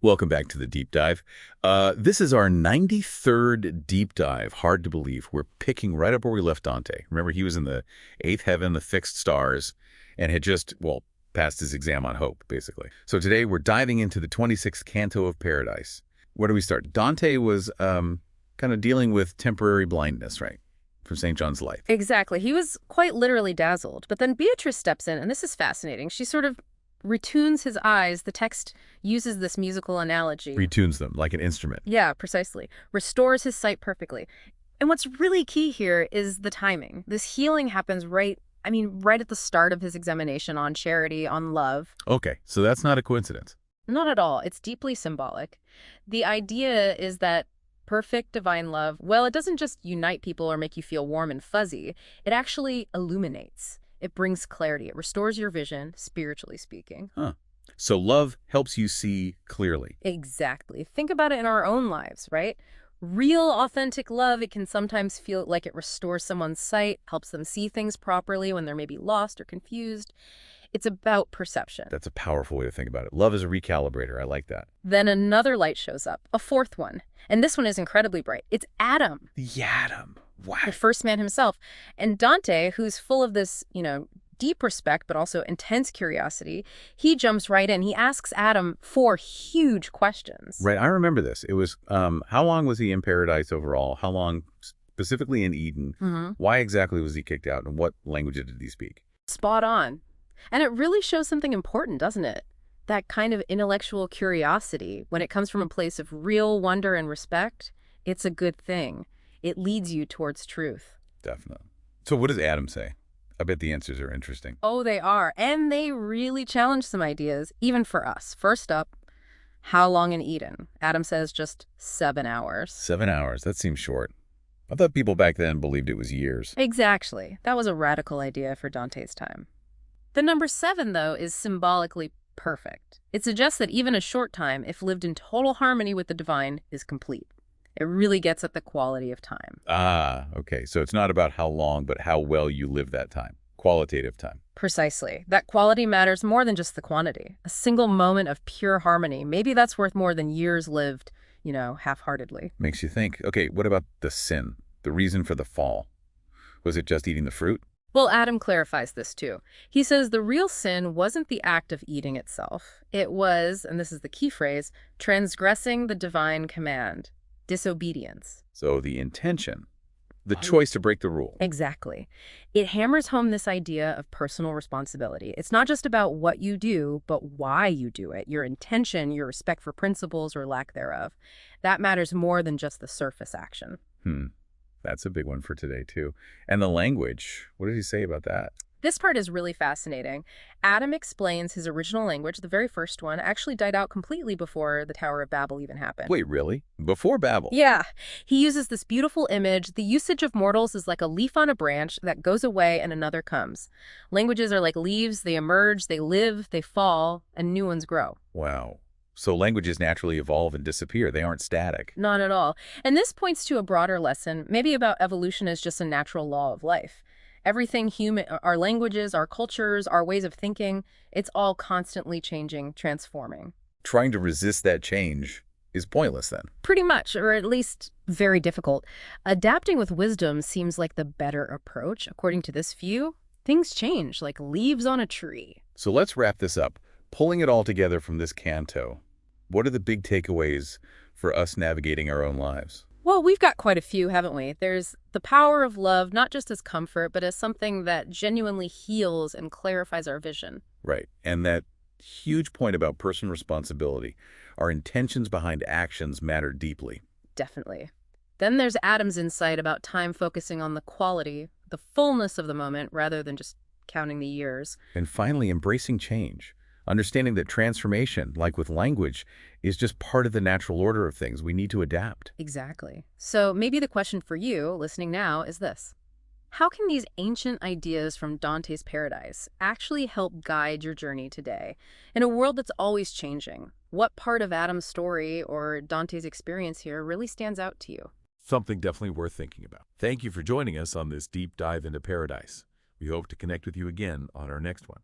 Welcome back to the deep dive. This is our 93rd deep dive. Hard to believe. We're picking right up where we left Dante. Remember, he was in the eighth heaven, the fixed stars, and had just, well, passed his exam on hope, basically. So today we're diving into the 26th canto of Paradise. Where do we start? Dante was kind of dealing with temporary blindness, right, from St. John's life. Exactly. He was quite literally dazzled. But then Beatrice steps in, and this is fascinating. She sort of retunes his eyes. The text uses this musical analogy. Retunes them like an instrument. Yeah, precisely. Restores his sight perfectly. And what's really key here is the timing. This healing happens right at the start of his examination on charity, on love. Okay, so that's not a coincidence. Not at all. It's deeply symbolic. The idea is that perfect divine love, well, it doesn't just unite people or make you feel warm and fuzzy. It actually illuminates. It brings clarity. It restores your vision, spiritually speaking. Huh. So love helps you see clearly. Exactly. Think about it in our own lives, right? Real, authentic love, it can sometimes feel like it restores someone's sight, helps them see things properly when they're maybe lost or confused. It's about perception. That's a powerful way to think about it. Love is a recalibrator. I like that. Then another light shows up, a fourth one. And this one is incredibly bright. It's Adam. The Atom. Wow. The first man himself. And Dante, who's full of this, deep respect, but also intense curiosity, he jumps right in. He asks Adam four huge questions. Right. I remember this. It was, how long was he in paradise overall? How long specifically in Eden? Why exactly was he kicked out? And what languages did he speak? Spot on. And it really shows something important, doesn't it? That kind of intellectual curiosity, when it comes from a place of real wonder and respect, it's a good thing. It leads you towards truth. Definitely. So what does Adam say? I bet the answers are interesting. Oh, they are. And they really challenge some ideas, even for us. First up, how long in Eden? Adam says just 7 hours. 7 hours. That seems short. I thought people back then believed it was years. Exactly. That was a radical idea for Dante's time. The number 7, though, is symbolically perfect. It suggests that even a short time, if lived in total harmony with the divine, is complete. It really gets at the quality of time. Ah, okay. So it's not about how long, but how well you live that time. Qualitative time. Precisely. That quality matters more than just the quantity. A single moment of pure harmony, maybe that's worth more than years lived, half-heartedly. Makes you think. Okay, what about the sin? The reason for the fall? Was it just eating the fruit? Well, Adam clarifies this too. He says the real sin wasn't the act of eating itself. It was, and this is the key phrase, transgressing the divine command. Disobedience. So the intention, the choice to break the rule. Exactly. It hammers home this idea of personal responsibility. It's not just about what you do, but why you do it. Your intention, your respect for principles or lack thereof. That matters more than just the surface action. That's a big one for today, too. And the language, what did he say about that? This part is really fascinating. Adam explains his original language, the very first one, actually died out completely before the Tower of Babel even happened. Wait, really? Before Babel? Yeah. He uses this beautiful image. The usage of mortals is like a leaf on a branch that goes away and another comes. Languages are like leaves. They emerge, they live, they fall, and new ones grow. Wow. So languages naturally evolve and disappear. They aren't static. Not at all. And this points to a broader lesson, maybe about evolution as just a natural law of life. Everything human, our languages, our cultures, our ways of thinking, it's all constantly changing, transforming. Trying to resist that change is pointless then. Pretty much, or at least very difficult. Adapting with wisdom seems like the better approach. According to this view, things change like leaves on a tree. So let's wrap this up. Pulling it all together from this canto, what are the big takeaways for us navigating our own lives? Well, we've got quite a few, haven't we? There's the power of love, not just as comfort, but as something that genuinely heals and clarifies our vision. Right. And that huge point about personal responsibility. Our intentions behind actions matter deeply. Definitely. Then there's Adam's insight about time focusing on the quality, the fullness of the moment, rather than just counting the years. And finally, embracing change. Understanding that transformation, like with language, is just part of the natural order of things. We need to adapt. Exactly. So maybe the question for you, listening now, is this. How can these ancient ideas from Dante's Paradise actually help guide your journey today? In a world that's always changing, what part of Adam's story or Dante's experience here really stands out to you? Something definitely worth thinking about. Thank you for joining us on this deep dive into Paradise. We hope to connect with you again on our next one.